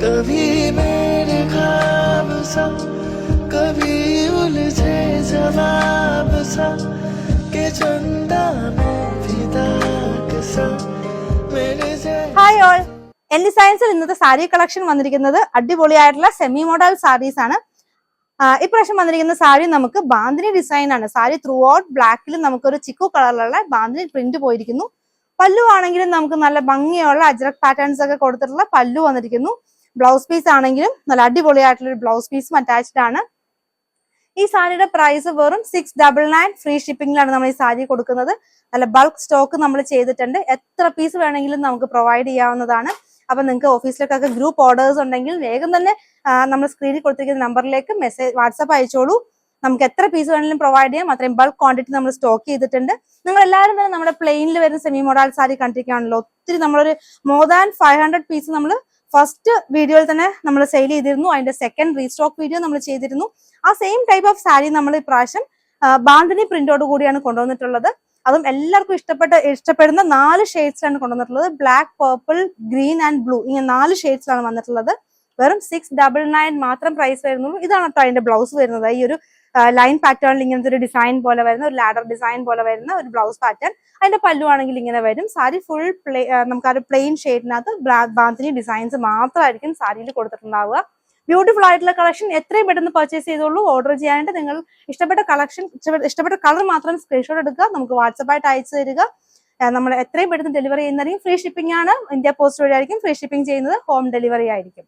कभी मेरे ख्वाब सा कभी उलझे जवाब सा के चंदा में फिदा सा मेरे ഹായ് ഓൾ, എന്റെ സയൻസിൽ ഇന്നത്തെ സാരി കളക്ഷൻ വന്നിരിക്കുന്നത് അടിപൊളിയായിട്ടുള്ള സെമി മോഡൽ സാരീസ് ആണ്. ഇപ്രാവശ്യം വന്നിരിക്കുന്ന സാരി നമുക്ക് ബാന്തിനി ഡിസൈൻ ആണ്. സാരി ത്രൂ ഔട്ട് ബ്ലാക്കിൽ നമുക്കൊരു ചിക്കു കളറിലുള്ള ബാന്തിനി പ്രിന്റ് പോയിരിക്കുന്നു. പല്ലു ആണെങ്കിലും നമുക്ക് നല്ല ഭംഗിയുള്ള അജ്രക് പാറ്റേൺസ് ഒക്കെ കൊടുത്തിട്ടുള്ള പല്ലു വന്നിരിക്കുന്നു. ബ്ലൗസ് പീസ് ആണെങ്കിലും നല്ല അടിപൊളിയായിട്ടുള്ള ഒരു ബ്ലൗസ് പീസും അറ്റാച്ച്ഡ് ആണ്. ഈ സാരിയുടെ പ്രൈസ് വെറും 699 ഫ്രീ ഷിപ്പിംഗിലാണ് നമ്മൾ ഈ സാരി കൊടുക്കുന്നത്. നല്ല ബൾക്ക് സ്റ്റോക്ക് നമ്മൾ ചെയ്തിട്ടുണ്ട്. എത്ര പീസ് വേണമെങ്കിലും നമുക്ക് പ്രൊവൈഡ് ചെയ്യാവുന്നതാണ്. അപ്പൊ നിങ്ങൾക്ക് ഓഫീസിലേക്കൊക്കെ ഗ്രൂപ്പ് ഓർഡേഴ്സ് ഉണ്ടെങ്കിൽ വേഗം തന്നെ നമ്മൾ സ്ക്രീനിൽ കൊടുത്തിരിക്കുന്ന നമ്പറിലേക്ക് മെസ്സേജ് വാട്സാപ്പ് അയച്ചോളൂ. നമുക്ക് എത്ര പീസ് വേണമെങ്കിലും പ്രൊവൈഡ് ചെയ്യാം. അത്രയും ബൾക്ക് ക്വാണ്ടിറ്റി നമ്മൾ സ്റ്റോക്ക് ചെയ്തിട്ടുണ്ട്. നിങ്ങൾ എല്ലാവരും തന്നെ നമ്മുടെ പ്ലെയിനിൽ വരുന്ന സെമി മോഡൽ സാരി കണ്ടിരിക്കുകയാണല്ലോ. ഒത്തിരി നമ്മളൊരു മോർ ദാൻ 500 പീസ് നമ്മൾ ഫസ്റ്റ് വീഡിയോയിൽ തന്നെ നമ്മൾ സെയിൽ ചെയ്തിരുന്നു. അതിന്റെ സെക്കൻഡ് റീസ്റ്റോക്ക് വീഡിയോ നമ്മൾ ചെയ്തിരുന്നു. ആ സെയിം ടൈപ്പ് ഓഫ് സാരി നമ്മൾ ഇപ്രാവശ്യം ബാന്തിനി പ്രിന്റോട് കൂടിയാണ് കൊണ്ടുവന്നിട്ടുള്ളത്. അതും എല്ലാവർക്കും ഇഷ്ടപ്പെടുന്ന 4 ഷെയ്ഡ്സിലാണ് കൊണ്ടുവന്നിട്ടുള്ളത്. Black, purple, green and blue, ഇങ്ങനെ 4 ഷെയ്ഡ്സിലാണ് വന്നിട്ടുള്ളത്. വെറും 699 മാത്രം പ്രൈസ് വരുന്നുള്ളൂ. ഇതാണ് കേട്ടോ അതിന്റെ ബ്ലൗസ് വരുന്നത്. ഈ ഒരു ലൈൻ പാറ്റേണിൽ ഇങ്ങനത്തെ ഒരു ഡിസൈൻ പോലെ വരുന്ന, ഒരു ലാഡർ ഡിസൈൻ പോലെ വരുന്ന ഒരു ബ്ലൗസ് പാറ്റേൺ. അതിന്റെ പല്ലു ആണെങ്കിൽ ഇങ്ങനെ വരും. സാരി ഫുൾ നമുക്ക് ആ ഒരു പ്ലെയിൻ ഷെയ്ഡിനകത്ത് ബാന്തിനി ഡിസൈൻസ് മാത്രമായിരിക്കും സാരിയിൽ കൊടുത്തിട്ടുണ്ടാവുക. ബ്യൂട്ടിഫുൾ ആയിട്ടുള്ള കളക്ഷൻ എത്രയും പെട്ടെന്ന് പർച്ചേസ് ചെയ്തോളൂ. ഓർഡർ ചെയ്യാനായിട്ട് നിങ്ങൾ ഇഷ്ടപ്പെട്ട കളക്ഷൻ, ഇഷ്ടപ്പെട്ട കളർ മാത്രം സ്ക്രീൻഷോട്ട് എടുക്കുക, നമുക്ക് വാട്സപ്പായിട്ട് അയച്ചു തരിക. നമ്മൾ എത്രയും പെട്ടെന്ന് ഡെലിവറി ചെയ്യുന്നതായിരിക്കും. ഫ്രീ ഷിപ്പിംഗ് ആണ്. ഇന്ത്യ പോസ്റ്റ് വഴി ആയിരിക്കും ഫ്രീ ഷിപ്പിംഗ് ചെയ്യുന്നത്. ഹോം ഡെലിവറി ആയിരിക്കും.